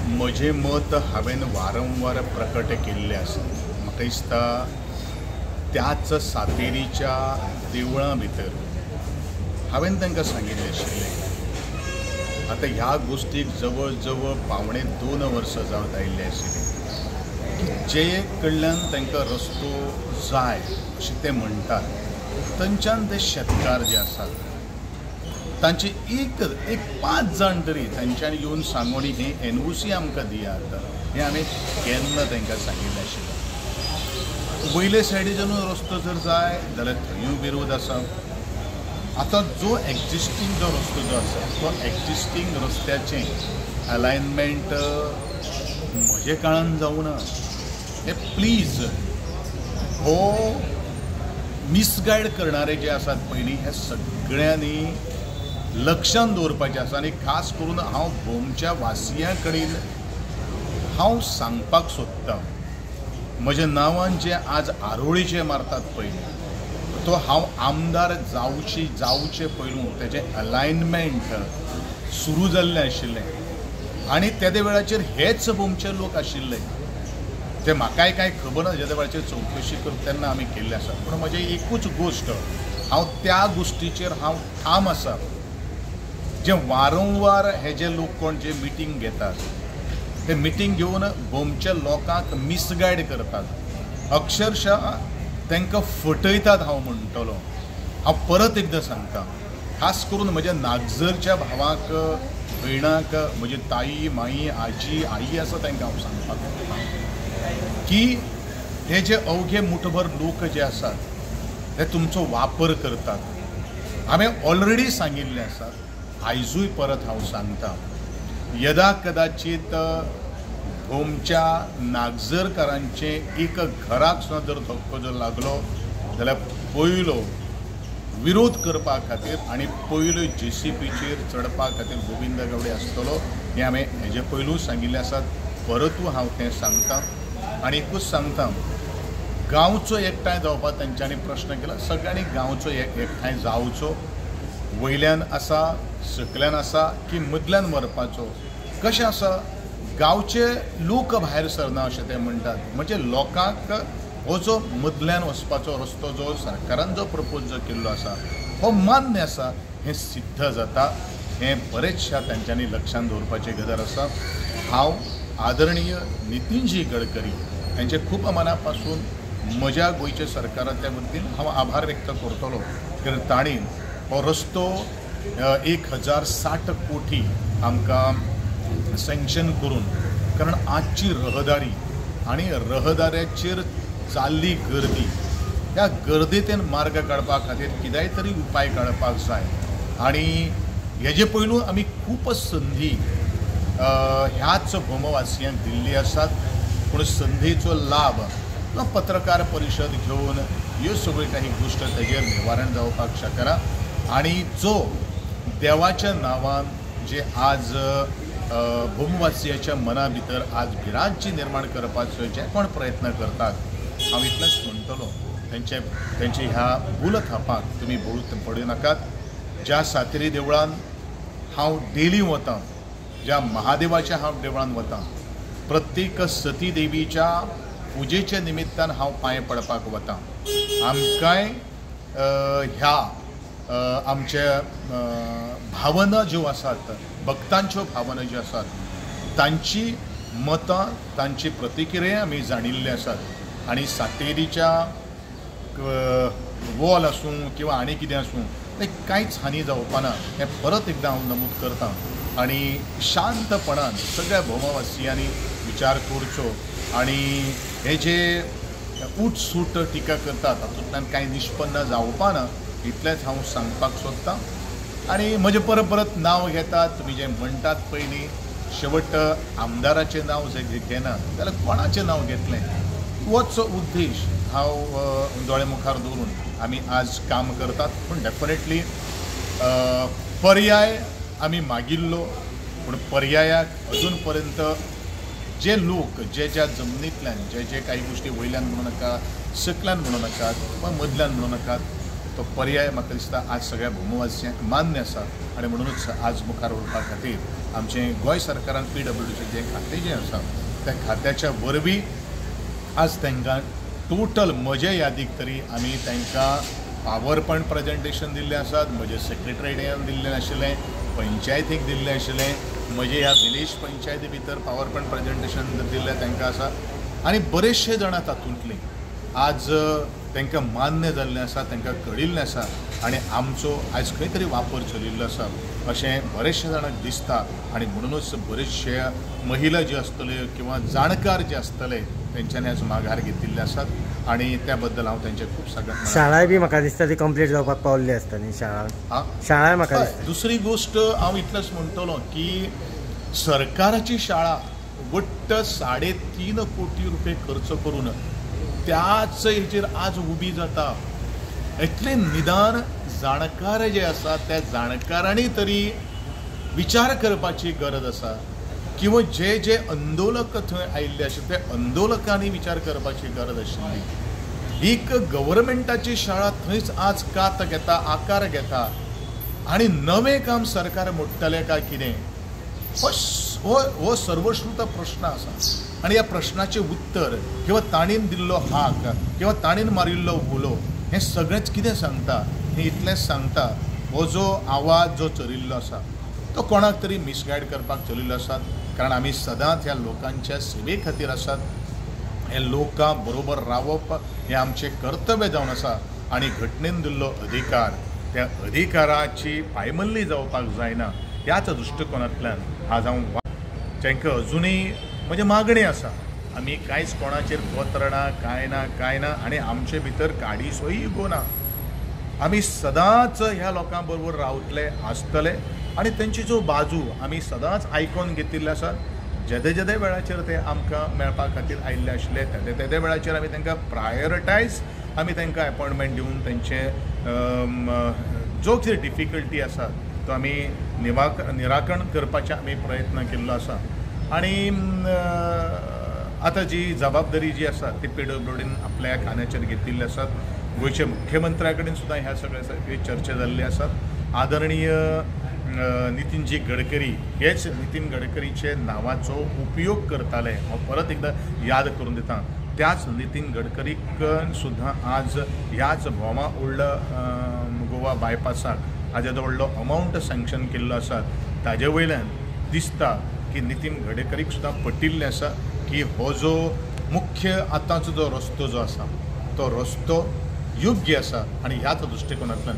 म्हजें मत हांवें वारंवार प्रकट केल्लें आसा। म्हाका दिसता त्याच सातेरीच्या देवळां भितर हांवें तांकां सांगिल्लें आशिल्लें। आतां ह्या गोश्टीक जवळ जवळ 2.5 वर्सां जावत आयिल्ले आशिल्ले की जे कडल्यान तांकां रस्तो जाय अशें ते म्हणटात, थंयच्यान ते शेतकार जे आसात तांचे एक 5 जाण तरी तांच्यानी येवन सांगोनी ही NOC आमकां दियात, हें हांवें केन्ना तांकां सांगिल्लें आशिल्लें। वयले सायडीच्यान रस्तो जर जाय जाल्यार थंयूय विरोध आसा। आतां जो एक्झिस्टींग जो रस्तो जो आसा तो एक्झिस्टींग रस्त्याचें अलायनमेंट म्हजे काळान जावं ना। हे प्लीज हो मिसगायड करणारे जे आसात पयलीं हे सगळ्यांनी लक्षांत दवरपाचें आसा। आनी खास करून हांव भोमच्या वासियां कडेन हांव सांगपाक सोदतां, म्हज्या नांवान जे आज आरोळीचे मारतात पळय तो हांव आमदार जावचे पयलू तेजें अलायनमेंट सुरू जाल्लें आशिल्लें आनी त्या वेळाचेर हेच भोमचे लोक आशिल्ले ते म्हाकाय कांय खबर ना, ज्या वेळाचेर चवकशी करता तेन्ना आमी केल्ले आसा। पूण म्हजी एकूच गोश्ट हांव त्या गोश्टीचेर हांव ठाम आसा, जे वारंवार हे जे लोक कोण जे मिटींग घेतात ते मिटींग घेवन भोमच्या लोकांक मिसगायड करतात, अक्षरशः तांकां फटयतात। हांव म्हणटलो, हांव परत एकदां सांगता, खास करून म्हज्या नागझरच्या भावाक भयणाक म्हजी ताई माई आजी आई आसा तांकां हांव सांगपाक सोदतां की हे जे अवघे मुठभर लोक जे आसात ते तुमचो वापर करतात। हांवें ऑलरेडी सांगिल्लें आसा, आयजूय परत हांव सांगता, यदा कदाचित भोमच्या नागझरकारांचे एक घराक सुद्दां जर धक्को जर लागलो जाल्यार पयलो विरोध करपा खातीर आनी पयलो JCPचेर चडपा खातीर गोविंद गावडे आसतलो, हें हांवें हेजे पयलूच सांगिल्लें आसात। परतूय हांव तें सांगतां आनी एकूच सांगतां, गांवचो एकठांय जावपाक तांच्यांनी प्रश्न केला, सगळ्यांनी गांवचो एकठांय जावचो, वयल्यान आसा सकल्यान आसा की मदल्यान व्हरपाचो, कशें आसा गांवचे लोक भायर सरना अशें ते म्हणटात, म्हणजे लोकांक हो जो मदल्यान वचपाचो रस्तो जो सरकारान जो प्रपोज जो केल्लो आसा हो मान्य आसा, हें सिद्ध जाता, हें बरेचशा तांच्यांनी लक्षांत दवरपाची गरज आसा। हांव आदरणीय नितीनजी गडकरी हांचे खूब मना पासून म्हज्या गोंयच्या सरकाराच्या वतीन हांव आभार व्यक्त करतलो, कारण तांणी हो रस्तो 1060 कोटी आमकां सँक्शन करून, कारण आजची रहदारी आनी रहदाऱ्याचेर जाल्ली गर्दी, त्या गर्देंतल्यान मार्ग काडपा खातीर कितेंय तरी उपाय काडपाक जाय। आनी हेजे पयलू आमी खूब संदी ह्याच भोमवासियांक दिल्ली आसात, पूण संदीचो लाभ पत्रकार परिशद घेवन ह्यो सगळ्यो काही गोश्ट तेजेर निवारण जावपाक शकना। आनी जो देवाच्या नांवान जे आज भोमवासियाच्या मना भितर आज भिरांतची निर्माण करपाचो जे कोण प्रयत्न करतात, हांव इतलेंच म्हणटलो, तेंचे ह्या भूल थापाक तुमी पडू नाकात। ज्या सातेरी देवळान हांव डेली वतां, ज्या महादेवाच्या हांव देवळान वतां, प्रत्येक सती देवीच्या पुजेच्या निमित्तान हांव पांय पडपाक वतां। आमकांय ह्या आमच्या भावना ज्यो आसात, भक्तांच्यो भावना ज्यो आसात, तांची मतां तांची प्रतिक्रिया आमी जाणिल्ले आसात। आनी सातेरीच्या वॉल आसूं किंवा आनी कितें आसूं तें कांयच हानी जावपाना, हें परत एकदां हांव नमूद करतां। आनी शांतपणान सगळ्या भोमवासियांनी विचार करचो आनी हे जे उठसूट टिका करतात तातूंतल्यान कांय निष्पन्न जावपाना, इतलेंच हांव सांगपाक सोदतां। आनी म्हजें परत नांव घेतात, तुमी जें म्हणटात पयलीं शेवट आमदाराचें नांव जर घेना जाल्यार कोणाचें नांव घेतलें, होच उद्देश हांव दोळे मुखार दवरून आमी आज काम करतात। पूण डेफिनेटली पर्याय आमी मागिल्लो, पूण पर्यायाक अजून पर्यंत जे लोक जे ज्या जमनींतल्यान जे काही गोश्टी वयल्यान म्हणू नाका, सकल्यान म्हणू नाकात वा मदल्यान म्हणू नाकात, तो पर्याय म्हाका दिसता आज सगळ्या भूमवासियांक मान्य आसा आनी म्हणूनच आज मुखार वचपा खातीर आमचें गोंय सरकारान PWCचें जें खातें जें आसा त्या खात्याच्या वरवीं आज तांकां टोटल म्हजे यादीक तरी आमी तांकां पावर पॉयंट प्रेजेंटेशन दिल्लें आसात. म्हजे सेक्रेटरीयेटान दिल्लें आशिल्लें, पंचायतीक दिल्लें आशिल्लें, म्हजे ह्या विलेज पंचायती भितर पावर पॉयंट प्रेजेंटेशन दिल्लें तांकां आसा आनी बरेचशे जाणां तातूंतलीं आज तांकां मान्य जाल्लें आसा, तांकां कळिल्लें आसा आनी आमचो आयज खंय तरी वापर चलिल्लो आसा अशें बरेचशे जाणांक दिसता. आनी म्हणूनच बरेचशे महिला जे आसतल्यो किंवा जाणकार जे आसतले तेंच्यांनी आज माघार घेतिल्ले आसात आनी त्या बद्दल हांव तेंचे खूब सगळ्यांक शाळाय बी म्हाका दिसता ती कंप्लीट जावपाक पावल्ली आसता न्ही शाळा म्हाका दिसता. दुसरी गोश्ट हांव इतलेंच म्हणटलो की सरकाराची शाळा वट्ट 3.5 कोटी रुपये खर्च करून त्याच हेचेर आज उबी जाता. इतले निदान जाणकार जे आसा त्या जाणकारांनी तरी विचार करपाची गरज आसा किंवा जे जे आंदोलक थंय आयिल्ले आशिल्ले त्या आंदोलकांनी विचार करपाची गरज आशिल्ली. एक गव्हर्मेंटाची शाळा थंयच आज कात घेता, आकार घेता आनी नवें काम सरकार मोडटलें काय कितें हो सर्वश्रुत प्रश्न आसा. आनी ह्या प्रश्नाचें उत्तर किंवा ताणीन दिल्लो हाक किंवा ताणीन मारिल्लो उलो हें सगळेंच कितें सांगता, हें इतलेंच सांगता हो जो आवाज जो चलिल्लो आसा तो कोणाक तरी मिसगायड करपाक चलिल्लो आसात. कारण आमी सदांच ह्या लोकांच्या सेवे खातीर आसात. हे लोकां बरोबर रावप हें आमचें कर्तव्य जावन आसा आनी घटनेन दिल्लो अधिकार त्या अधिकाराची पायमल्ली जावपाक जायना ह्याच दृश्टिकोनांतल्यान आज हांव जेंकां अजुनूय म्हणजे मागणी आसा. आमी कांयच कोणाचेर कोत्रना कांय ना आनी आमचे भितर काडीसोय इगो आमी सदांच ह्या लोकां बरोबर रावतले, आसतले आनी तेंची जो बाजू आमी सदांच आयकून घेतिल्ले आसात. जेदे वेळाचेर ते आमकां मेळपा खातीर आयिल्ले आशिल्ले तेदे वेळाचेर आमी तांकां प्रायोरिटायज आमी तांकां अपॉयंटमेंट दिवन तेंचे जो कितें डिफिकल्टी आसा तो आमी निराकरण करपाचे आमी प्रयत्न केल्लो आसा. आनी आतां जी जबाबदारी जी आसा ती PWCन आपल्या खांद्याचेर घेतिल्ली आसात. गोंयचे मुख्यमंत्र्या कडेन सुद्दां ह्या सगळ्या चर्चा जाल्ली आसात. आदरणीय नितीनजी गडकरी हेच नितीन गडकरीचे नांवाचो उपयोग करताले हांव परत एकदां याद करून दिता. त्याच नितीन गडकरीक सुद्दां आज ह्याच भोमा ओल्ड गोवा बायपासाक आज येदो व्हडलो अमावंट सँक्शन केल्लो आसा. ताजे वयल्यान दिसता की नितीन गडकरीक सुद्दां पटिल्लें आसा की हो जो मुख्य आतांचो जो रस्तो जो आसा तो रस्तो योग्य आसा आनी ह्याच दृश्टिकोनांतल्यान